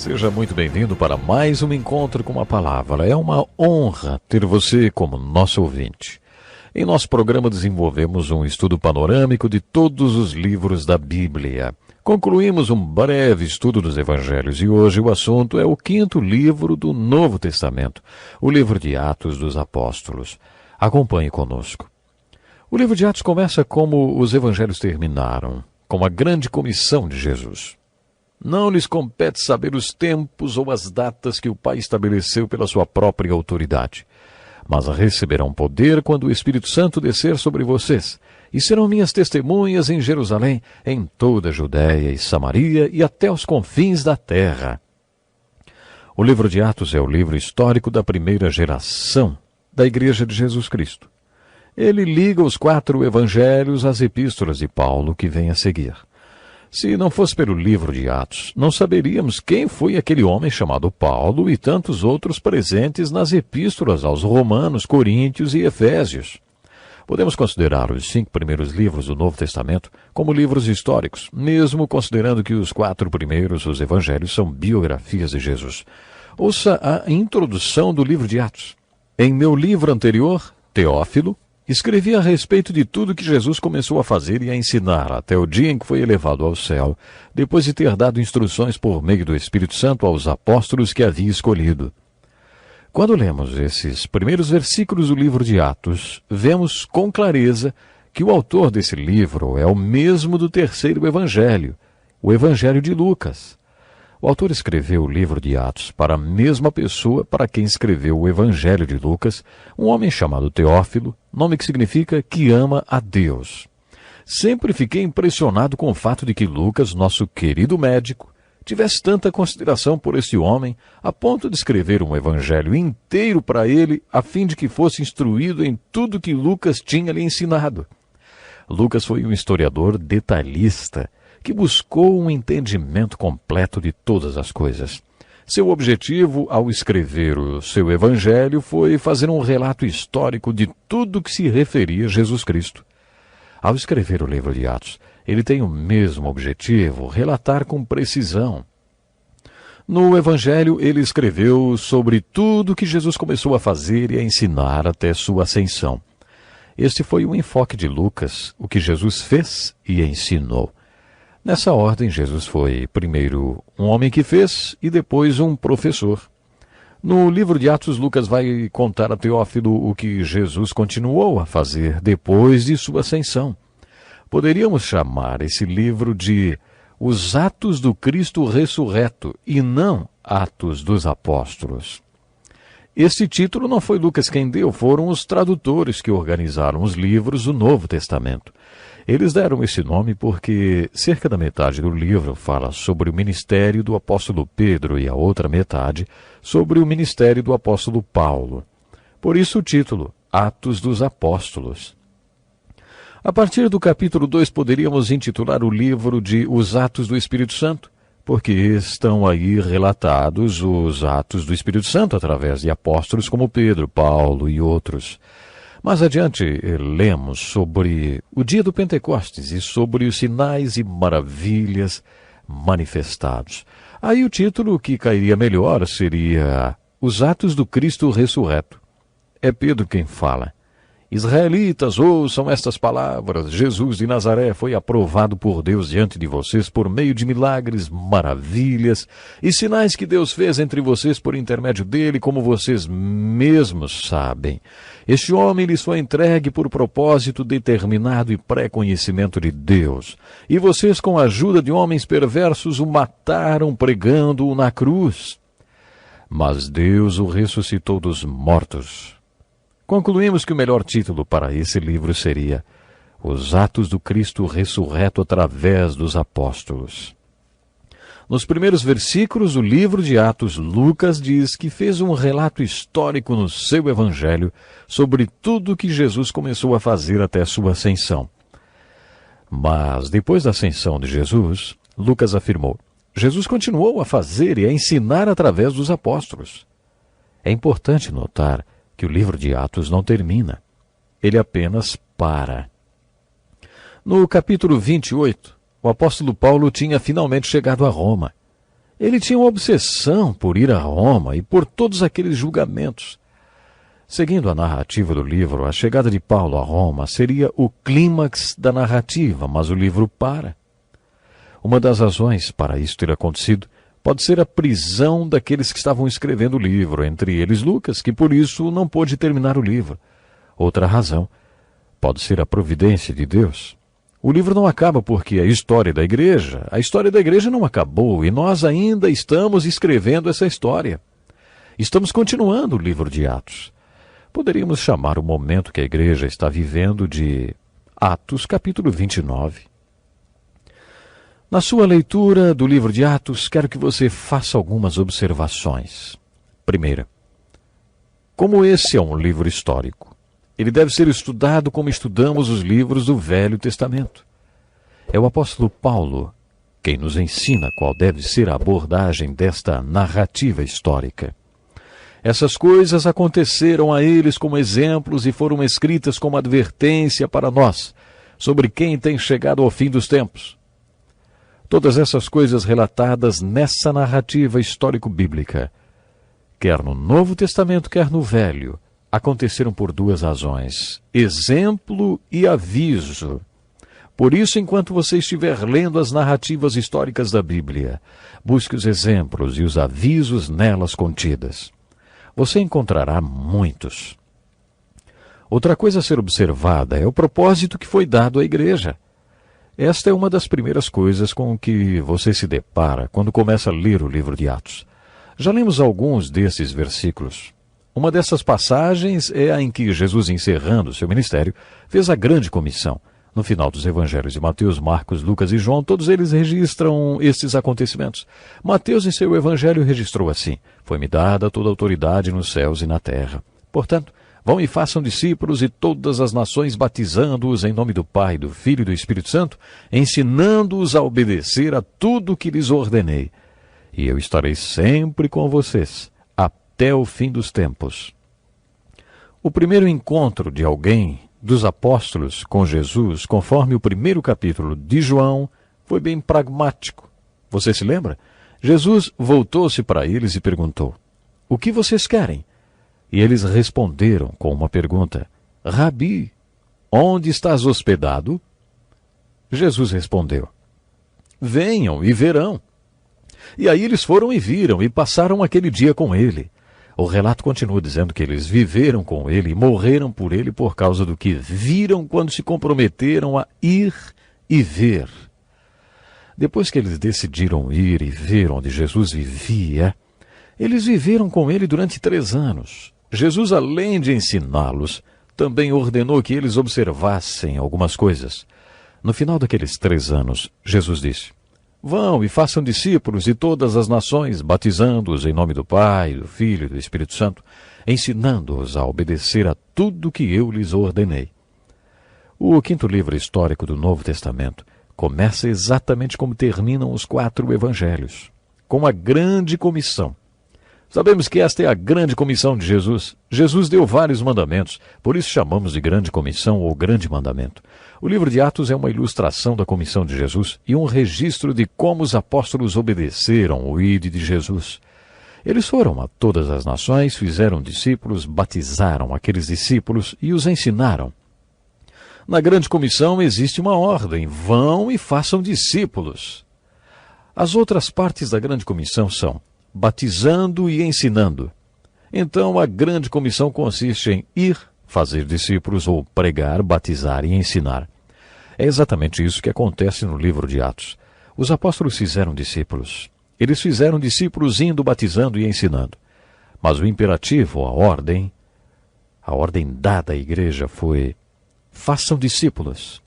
Seja muito bem-vindo para mais um encontro com a palavra. É uma honra ter você como nosso ouvinte. Em nosso programa desenvolvemos um estudo panorâmico de todos os livros da Bíblia. Concluímos um breve estudo dos Evangelhos e hoje o assunto é o 5º livro do Novo Testamento, o livro de Atos dos Apóstolos. Acompanhe conosco. O livro de Atos começa como os Evangelhos terminaram, com a grande comissão de Jesus. Não lhes compete saber os tempos ou as datas que o Pai estabeleceu pela sua própria autoridade, mas receberão poder quando o Espírito Santo descer sobre vocês, e serão minhas testemunhas em Jerusalém, em toda a Judéia e Samaria e até os confins da terra. O livro de Atos é o livro histórico da primeira geração da Igreja de Jesus Cristo. Ele liga os 4 evangelhos às epístolas de Paulo que vem a seguir. Se não fosse pelo livro de Atos, não saberíamos quem foi aquele homem chamado Paulo e tantos outros presentes nas epístolas aos Romanos, Coríntios e Efésios. Podemos considerar os 5 primeiros livros do Novo Testamento como livros históricos, mesmo considerando que os 4 primeiros, os evangelhos, são biografias de Jesus. Ouça a introdução do livro de Atos. Em meu livro anterior, Teófilo, escrevi a respeito de tudo que Jesus começou a fazer e a ensinar até o dia em que foi elevado ao céu, depois de ter dado instruções por meio do Espírito Santo aos apóstolos que havia escolhido. Quando lemos esses primeiros versículos do livro de Atos, vemos com clareza que o autor desse livro é o mesmo do 3º evangelho, o Evangelho de Lucas. O autor escreveu o livro de Atos para a mesma pessoa para quem escreveu o Evangelho de Lucas, um homem chamado Teófilo, nome que significa que ama a Deus. Sempre fiquei impressionado com o fato de que Lucas, nosso querido médico, tivesse tanta consideração por esse homem, a ponto de escrever um evangelho inteiro para ele, a fim de que fosse instruído em tudo que Lucas tinha lhe ensinado. Lucas foi um historiador detalhista, que buscou um entendimento completo de todas as coisas. Seu objetivo, ao escrever o seu evangelho, foi fazer um relato histórico de tudo que se referia a Jesus Cristo. Ao escrever o livro de Atos, ele tem o mesmo objetivo, relatar com precisão. No evangelho, ele escreveu sobre tudo que Jesus começou a fazer e a ensinar até sua ascensão. Este foi o enfoque de Lucas, o que Jesus fez e ensinou. Nessa ordem, Jesus foi primeiro um homem que fez e depois um professor. No livro de Atos, Lucas vai contar a Teófilo o que Jesus continuou a fazer depois de sua ascensão. Poderíamos chamar esse livro de Os Atos do Cristo Ressurreto e não Atos dos Apóstolos. Este título não foi Lucas quem deu, foram os tradutores que organizaram os livros do Novo Testamento. Eles deram esse nome porque cerca da metade do livro fala sobre o ministério do apóstolo Pedro e a outra metade sobre o ministério do apóstolo Paulo. Por isso o título, Atos dos Apóstolos. A partir do capítulo 2 poderíamos intitular o livro de Os Atos do Espírito Santo, porque estão aí relatados os atos do Espírito Santo através de apóstolos como Pedro, Paulo e outros. Mais adiante, lemos sobre o dia do Pentecostes e sobre os sinais e maravilhas manifestados. Aí o título que cairia melhor seria Os Atos do Cristo Ressurreto. É Pedro quem fala. Israelitas, ouçam estas palavras. Jesus de Nazaré foi aprovado por Deus diante de vocês por meio de milagres, maravilhas e sinais que Deus fez entre vocês por intermédio dele, como vocês mesmos sabem. Este homem lhes foi entregue por propósito determinado e pré-conhecimento de Deus. E vocês, com a ajuda de homens perversos, o mataram pregando-o na cruz. Mas Deus o ressuscitou dos mortos. Concluímos que o melhor título para esse livro seria Os Atos do Cristo Ressurreto através dos Apóstolos. Nos primeiros versículos do livro de Atos, Lucas diz que fez um relato histórico no seu evangelho sobre tudo que Jesus começou a fazer até sua ascensão. Mas, depois da ascensão de Jesus, Lucas afirmou, Jesus continuou a fazer e a ensinar através dos apóstolos. É importante notar que o livro de Atos não termina. Ele apenas para. No capítulo 28, o apóstolo Paulo tinha finalmente chegado a Roma. Ele tinha uma obsessão por ir a Roma e por todos aqueles julgamentos. Seguindo a narrativa do livro, a chegada de Paulo a Roma seria o clímax da narrativa, mas o livro para. Uma das razões para isso ter acontecido pode ser a prisão daqueles que estavam escrevendo o livro, entre eles Lucas, que por isso não pôde terminar o livro. Outra razão pode ser a providência de Deus. O livro não acaba porque a história da igreja não acabou e nós ainda estamos escrevendo essa história. Estamos continuando o livro de Atos. Poderíamos chamar o momento que a igreja está vivendo de Atos capítulo 29. Na sua leitura do livro de Atos, quero que você faça algumas observações. Primeira, como esse é um livro histórico, ele deve ser estudado como estudamos os livros do Velho Testamento. É o apóstolo Paulo quem nos ensina qual deve ser a abordagem desta narrativa histórica. Essas coisas aconteceram a eles como exemplos e foram escritas como advertência para nós, sobre quem tem chegado ao fim dos tempos. Todas essas coisas relatadas nessa narrativa histórico-bíblica, quer no Novo Testamento, quer no Velho, aconteceram por duas razões: exemplo e aviso. Por isso, enquanto você estiver lendo as narrativas históricas da Bíblia, busque os exemplos e os avisos nelas contidas. Você encontrará muitos. Outra coisa a ser observada é o propósito que foi dado à igreja. Esta é uma das primeiras coisas com que você se depara quando começa a ler o livro de Atos. Já lemos alguns desses versículos. Uma dessas passagens é a em que Jesus, encerrando seu ministério, fez a grande comissão. No final dos evangelhos de Mateus, Marcos, Lucas e João, todos eles registram estes acontecimentos. Mateus, em seu evangelho, registrou assim: foi-me dada toda a autoridade nos céus e na terra. Portanto, vão e façam discípulos de todas as nações, batizando-os em nome do Pai, do Filho e do Espírito Santo, ensinando-os a obedecer a tudo o que lhes ordenei. E eu estarei sempre com vocês, até o fim dos tempos. O primeiro encontro de alguém dos apóstolos com Jesus, conforme o primeiro capítulo de João, foi bem pragmático. Você se lembra? Jesus voltou-se para eles e perguntou: o que vocês querem? E eles responderam com uma pergunta: Rabi, onde estás hospedado? Jesus respondeu: venham e verão. E aí eles foram e viram e passaram aquele dia com ele. O relato continua dizendo que eles viveram com ele e morreram por ele por causa do que viram quando se comprometeram a ir e ver. Depois que eles decidiram ir e ver onde Jesus vivia, eles viveram com ele durante 3 anos. Jesus, além de ensiná-los, também ordenou que eles observassem algumas coisas. No final daqueles 3 anos, Jesus disse: vão e façam discípulos de todas as nações, batizando-os em nome do Pai, do Filho e do Espírito Santo, ensinando-os a obedecer a tudo que eu lhes ordenei. O 5º livro histórico do Novo Testamento começa exatamente como terminam os 4 evangelhos, com a grande comissão. Sabemos que esta é a grande comissão de Jesus. Jesus deu vários mandamentos, por isso chamamos de grande comissão ou grande mandamento. O livro de Atos é uma ilustração da comissão de Jesus e um registro de como os apóstolos obedeceram o ide de Jesus. Eles foram a todas as nações, fizeram discípulos, batizaram aqueles discípulos e os ensinaram. Na grande comissão existe uma ordem: vão e façam discípulos. As outras partes da grande comissão são batizando e ensinando. Então, a grande comissão consiste em ir, fazer discípulos ou pregar, batizar e ensinar. É exatamente isso que acontece no livro de Atos. Os apóstolos fizeram discípulos. Eles fizeram discípulos indo, batizando e ensinando. Mas o imperativo, a ordem dada à igreja foi: façam discípulos.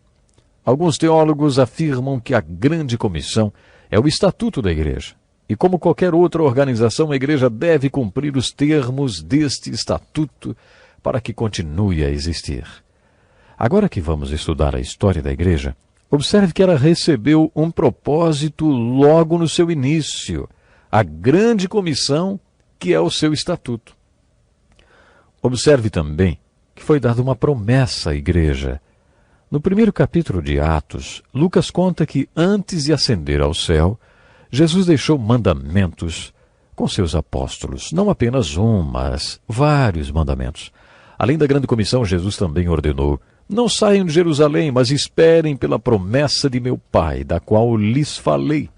Alguns teólogos afirmam que a grande comissão é o estatuto da igreja. E como qualquer outra organização, a igreja deve cumprir os termos deste estatuto para que continue a existir. Agora que vamos estudar a história da igreja, observe que ela recebeu um propósito logo no seu início, a grande comissão, que é o seu estatuto. Observe também que foi dada uma promessa à igreja. No primeiro capítulo de Atos, Lucas conta que antes de ascender ao céu, Jesus deixou mandamentos com seus apóstolos. Não apenas um, mas vários mandamentos. Além da grande comissão, Jesus também ordenou: não saiam de Jerusalém, mas esperem pela promessa de meu Pai, da qual lhes falei.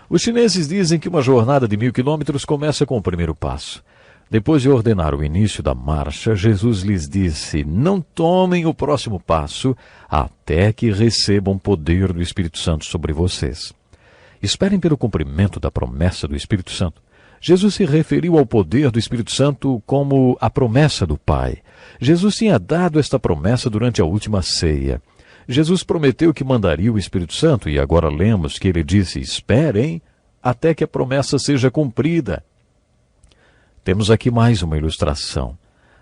Os chineses dizem que uma jornada de 1000 quilômetros começa com o primeiro passo. Depois de ordenar o início da marcha, Jesus lhes disse: não tomem o próximo passo até que recebam poder do Espírito Santo sobre vocês. Esperem pelo cumprimento da promessa do Espírito Santo. Jesus se referiu ao poder do Espírito Santo como a promessa do Pai. Jesus tinha dado esta promessa durante a última ceia. Jesus prometeu que mandaria o Espírito Santo e agora lemos que ele disse: esperem até que a promessa seja cumprida. Temos aqui mais uma ilustração.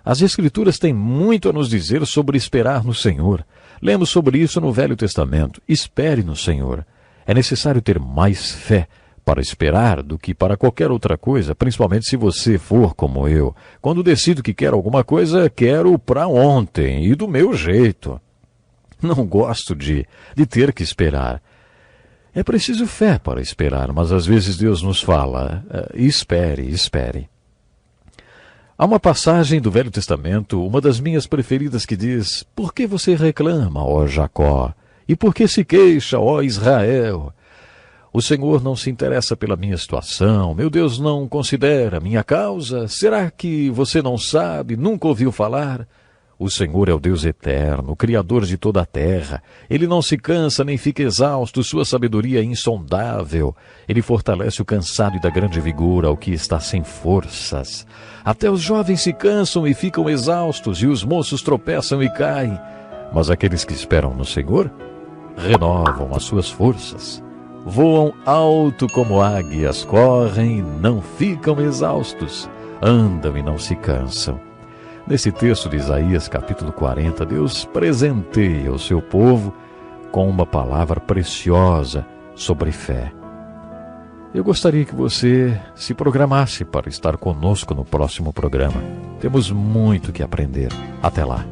As Escrituras têm muito a nos dizer sobre esperar no Senhor. Lemos sobre isso no Velho Testamento. Espere no Senhor. É necessário ter mais fé para esperar do que para qualquer outra coisa, principalmente se você for como eu. Quando decido que quero alguma coisa, quero para ontem e do meu jeito. Não gosto de ter que esperar. É preciso fé para esperar, mas às vezes Deus nos fala: espere, espere. Há uma passagem do Velho Testamento, uma das minhas preferidas, que diz: por que você reclama, ó Jacó? E por que se queixa, ó Israel? O Senhor não se interessa pela minha situação, meu Deus não considera minha causa. Será que você não sabe, nunca ouviu falar? O Senhor é o Deus eterno, o Criador de toda a terra. Ele não se cansa nem fica exausto, sua sabedoria é insondável. Ele fortalece o cansado e dá grande vigor ao que está sem forças. Até os jovens se cansam e ficam exaustos, e os moços tropeçam e caem. Mas aqueles que esperam no Senhor renovam as suas forças. Voam alto como águias, correm e não ficam exaustos, andam e não se cansam. Nesse texto de Isaías, capítulo 40, Deus presenteia o seu povo com uma palavra preciosa sobre fé. Eu gostaria que você se programasse para estar conosco no próximo programa. Temos muito que aprender. Até lá.